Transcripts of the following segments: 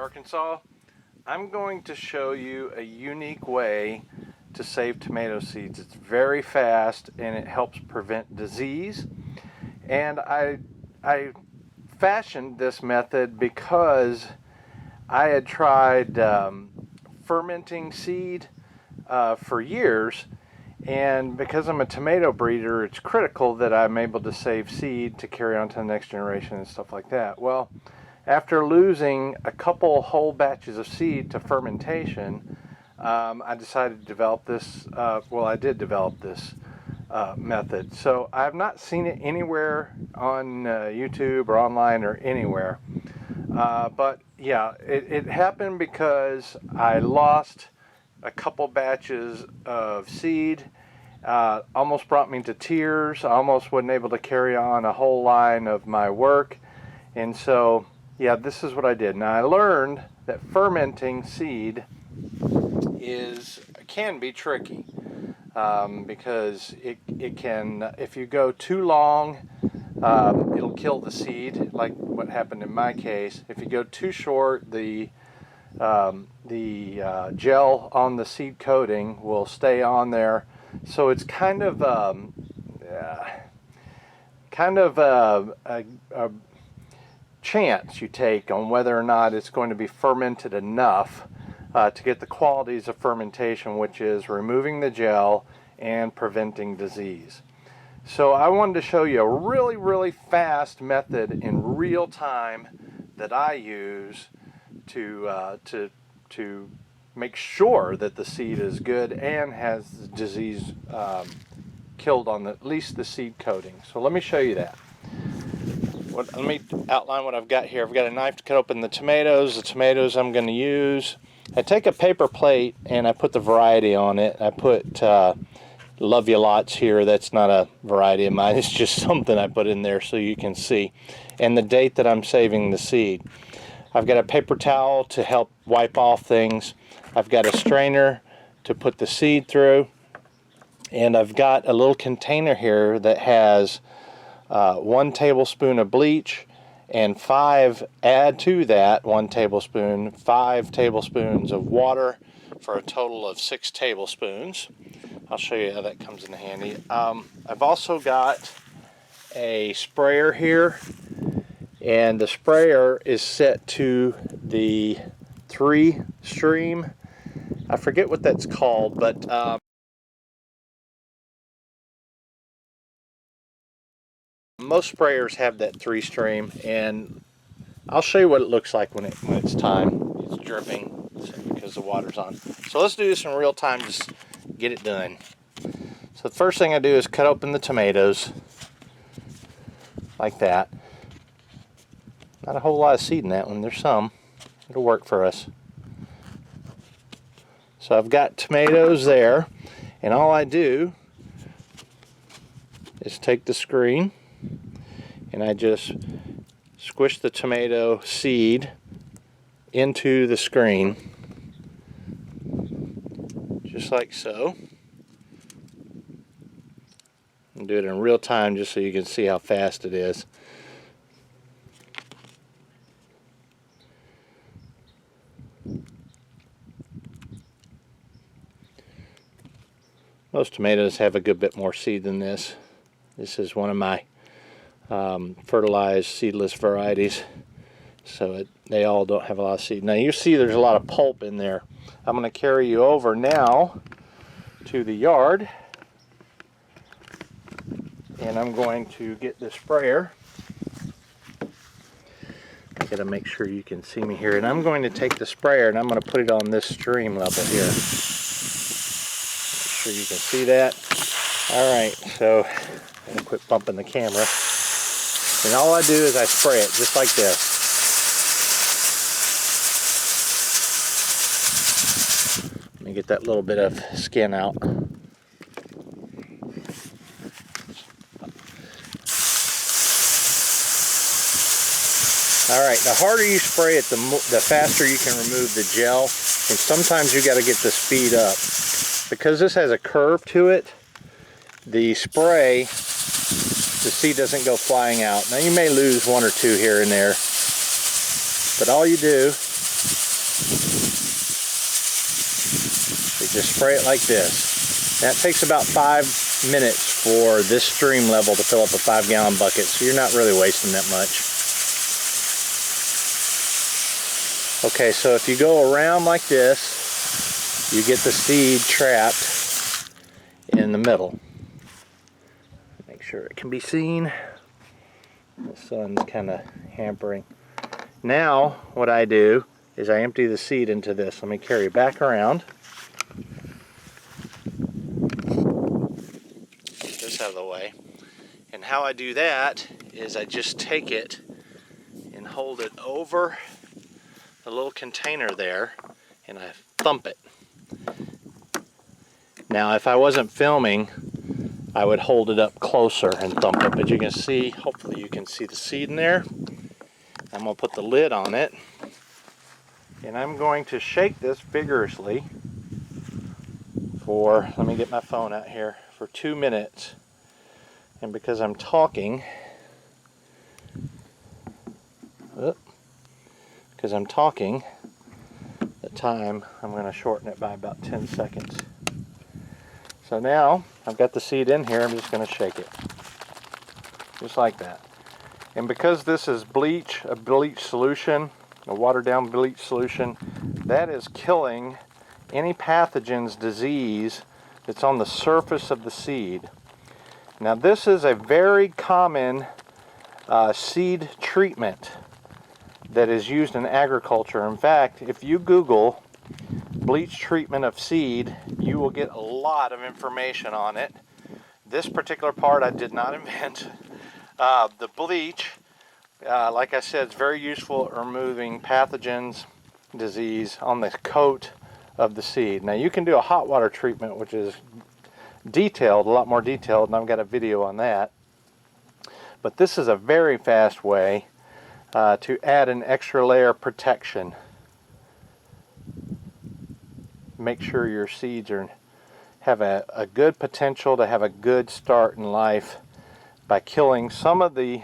Arkansas. I'm going to show you a unique way to save tomato seeds. It's very fast and it helps prevent disease. And I fashioned this method because I had tried fermenting seed for years, and because I'm a tomato breeder, it's critical that I'm able to save seed to carry on to the next generation and stuff like that. Well, after losing a couple whole batches of seed to fermentation, I decided to develop this, I did develop this method. So I've not seen it anywhere on YouTube or online or anywhere. But yeah, it happened because I lost a couple batches of seed. Almost brought me to tears. I almost wasn't able to carry on a whole line of my work. And so, yeah, this is what I did. Now I learned that fermenting seed can be tricky because it can, if you go too long, it'll kill the seed, like what happened in my case. If you go too short, the gel on the seed coating will stay on there. So it's kind of a chance you take on whether or not it's going to be fermented enough to get the qualities of fermentation, which is removing the gel and preventing disease. So I wanted to show you a really fast method in real time that I use to make sure that the seed is good and has the disease killed on at least the seed coating. So let me show you that. Let me outline what I've got here. I've got a knife to cut open the tomatoes. The tomatoes I'm going to use. I take a paper plate and I put the variety on it. I put Love You Lots here. That's not a variety of mine. It's just something I put in there so you can see. And the date that I'm saving the seed. I've got a paper towel to help wipe off things. I've got a strainer to put the seed through. And I've got a little container here that has 1 tablespoon of bleach and add to that 1 tablespoon, 5 tablespoons of water for a total of 6 tablespoons. I'll show you how that comes in handy. I've also got a sprayer here, and the sprayer is set to the 3 stream. I forget what that's called, but most sprayers have that 3 stream, and I'll show you what it looks like when it's time. It's dripping because the water's on. So let's do this in real time, just get it done. So the first thing I do is cut open the tomatoes like that. Not a whole lot of seed in that one. There's some. It'll work for us. So I've got tomatoes there, and all I do is take the screen and I just squish the tomato seed into the screen, just like so. And do it in real time just so you can see how fast it is. Most tomatoes have a good bit more seed than this. This is one of my fertilized seedless varieties, so they all don't have a lot of seed. Now you see there's a lot of pulp in there. I'm going to carry you over now to the yard, and I'm going to get the sprayer. I got to make sure you can see me here, and I'm going to take the sprayer and I'm going to put it on this stream level here. Make sure you can see that. Alright, so I'm going to quit bumping the camera. And all I do is I spray it just like this. Let me get that little bit of skin out. Alright, the harder you spray it, the faster you can remove the gel. And sometimes you got to get the speed up. Because this has a curve to it, the spray, the seed doesn't go flying out. Now you may lose 1 or 2 here and there, but all you do You just spray it like this. That takes about 5 minutes for this stream level to fill up a 5-gallon bucket, so you're not really wasting that much. Okay, so if you go around like this, you get the seed trapped in the middle. Make sure it can be seen. The sun's kind of hampering. Now, what I do is I empty the seed into this. Let me carry it back around. Get this out of the way. And how I do that is I just take it and hold it over the little container there, and I thump it. Now, if I wasn't filming, I would hold it up closer and thump it, but you can see, hopefully you can see the seed in there. I'm going to put the lid on it, and I'm going to shake this vigorously for, let me get my phone out here, for 2 minutes. And because I'm talking, the time, I'm going to shorten it by about 10 seconds. So now I've got the seed in here, I'm just going to shake it. Just like that. And because this is bleach, a bleach solution, a watered down bleach solution, that is killing any pathogens, disease that's on the surface of the seed. Now this is a very common seed treatment that is used in agriculture. In fact, if you Google bleach treatment of seed, you will get a lot of information on it. This particular part I did not invent. The bleach, like I said, is very useful at removing pathogens, disease on the coat of the seed. Now you can do a hot water treatment, which is detailed, a lot more detailed, and I've got a video on that. But this is a very fast way to add an extra layer of protection. Make sure your seeds have a good potential to have a good start in life by killing some of the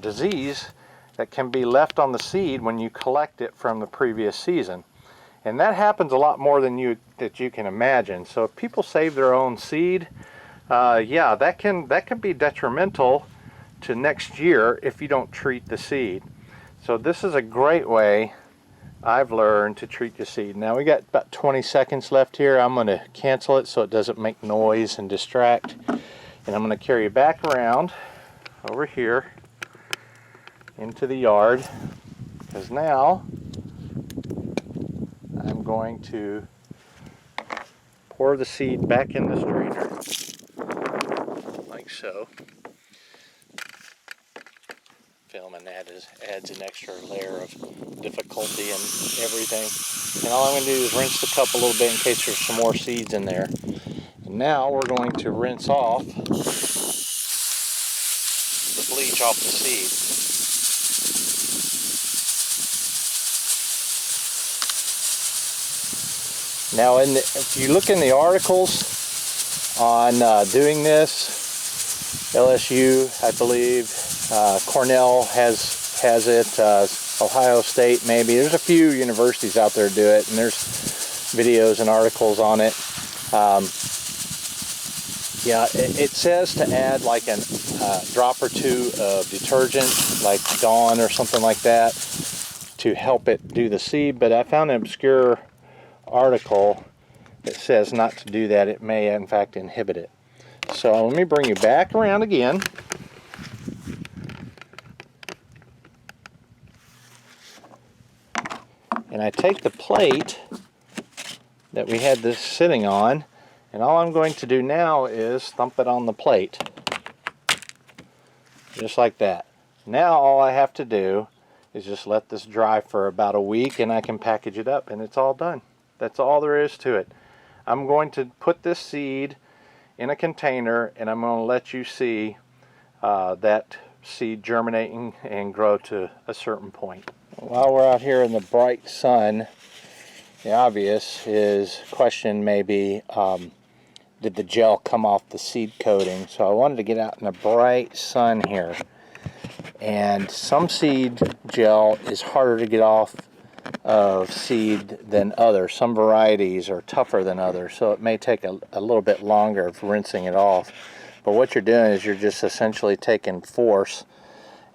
disease that can be left on the seed when you collect it from the previous season. And that happens a lot more than you can imagine. So if people save their own seed, yeah, that can be detrimental to next year if you don't treat the seed. So this is a great way, I've learned, to treat your seed. Now we got about 20 seconds left here. I'm going to cancel it so it doesn't make noise and distract. And I'm going to carry it back around over here into the yard, because now I'm going to pour the seed back in the strainer, like so. Filming that adds an extra layer of difficulty and everything. And all I'm going to do is rinse the cup a little bit in case there's some more seeds in there. And now we're going to rinse off the bleach off the seed. Now, if you look in the articles on doing this, LSU, I believe, Cornell has it, Ohio State maybe. There's a few universities out there do it, and there's videos and articles on it. Yeah, it says to add like a drop or two of detergent, like Dawn or something like that, to help it do the seed. But I found an obscure article that says not to do that. It may in fact inhibit it. So let me bring you back around again. And I take the plate that we had this sitting on, and all I'm going to do now is thump it on the plate. Just like that. Now all I have to do is just let this dry for about a week, and I can package it up, and it's all done. That's all there is to it. I'm going to put this seed in a container, and I'm going to let you see that seed germinating and grow to a certain point. While we're out here in the bright sun, the obvious question may be, did the gel come off the seed coating? So I wanted to get out in the bright sun here. And some seed gel is harder to get off of seed than others. Some varieties are tougher than others, so it may take a little bit longer of rinsing it off. But what you're doing is you're just essentially taking force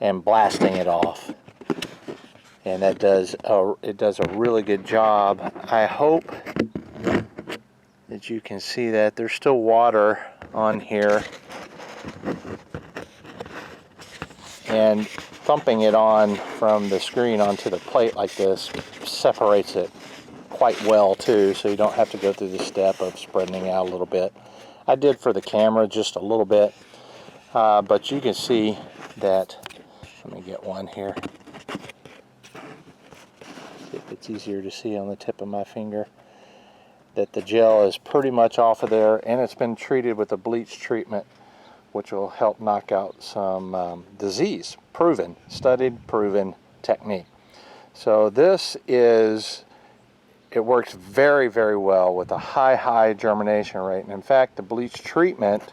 and blasting it off. And it does a really good job. I hope that you can see that there's still water on here, and thumping it on from the screen onto the plate like this separates it quite well too, so you don't have to go through the step of spreading it out a little bit. I did for the camera just a little bit, but you can see that. Let me get one here. See if it's easier to see on the tip of my finger. That the gel is pretty much off of there, and it's been treated with a bleach treatment, which will help knock out some disease. Proven, studied, proven technique. So this is, it works very, very well with a high germination rate. And in fact, the bleach treatment,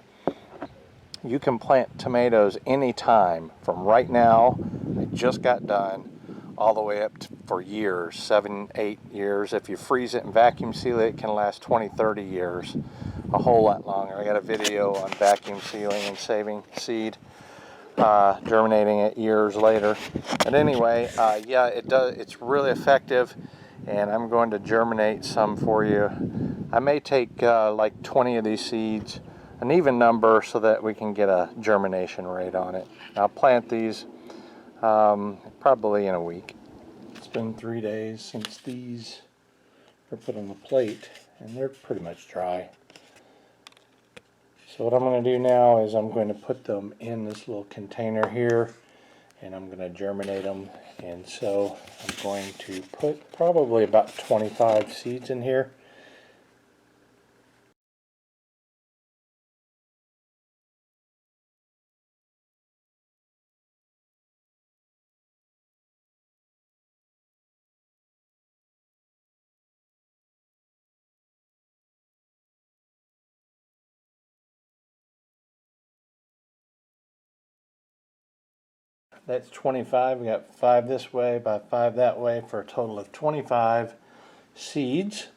you can plant tomatoes anytime from right now, I just got done, all the way up to, for years, 7, 8 years. If you freeze it and vacuum seal it, it can last 20, 30 years, a whole lot longer. I got a video on vacuum sealing and saving seed, germinating it years later. But anyway, yeah, it's really effective, and I'm going to germinate some for you. I may take like 20 of these seeds, an even number, so that we can get a germination rate on it. I'll plant these probably in a week. It's been 3 days since these were put on the plate, and they're pretty much dry. So what I'm going to do now is I'm going to put them in this little container here, and I'm going to germinate them. And so I'm going to put probably about 25 seeds in here. That's 25. We got 5 this way by 5 that way for a total of 25 seeds.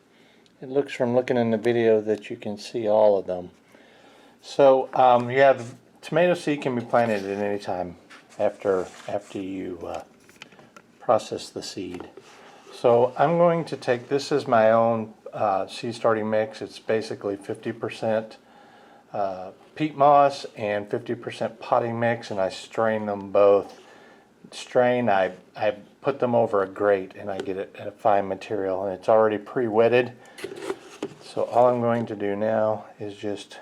It looks from looking in the video that you can see all of them. So you have tomato seed can be planted at any time after you process the seed. So I'm going to take, this is my own seed starting mix. It's basically 50% peat moss and 50% potting mix, and I strain them both. I put them over a grate, and I get it at a fine material, and it's already pre-wetted. So all I'm going to do now is just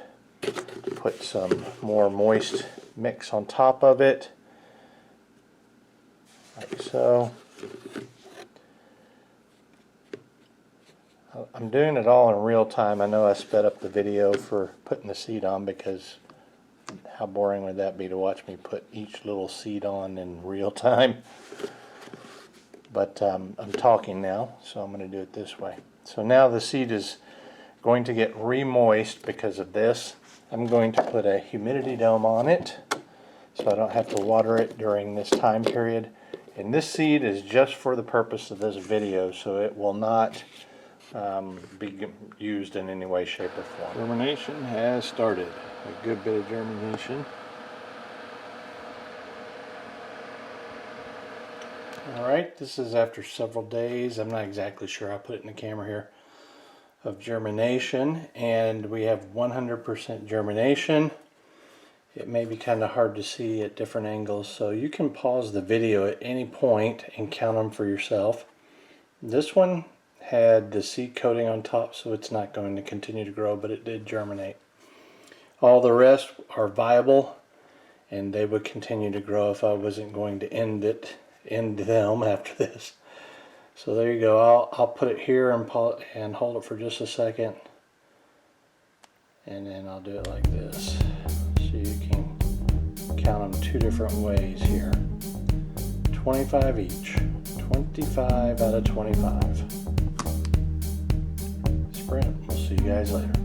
put some more moist mix on top of it, like so. I'm doing it all in real time. I know I sped up the video for putting the seed on, because how boring would that be to watch me put each little seed on in real time? But I'm talking now, so I'm going to do it this way. So now the seed is going to get re-moist because of this. I'm going to put a humidity dome on it, so I don't have to water it during this time period. And this seed is just for the purpose of this video, so it will not be used in any way, shape, or form. Germination has started. A good bit of germination. Alright, this is after several days. I'm not exactly sure. I'll put it in the camera here. Of germination, and we have 100% germination. It may be kind of hard to see at different angles, so you can pause the video at any point and count them for yourself. This one had the seed coating on top, so it's not going to continue to grow, but it did germinate. All the rest are viable, and they would continue to grow if I wasn't going to end them after this. So there you go. I'll put it here and hold it for just a second, and then I'll do it like this, so you can count them 2 different ways here. 25 each. 25 out of 25. Sprint. We'll see you guys later.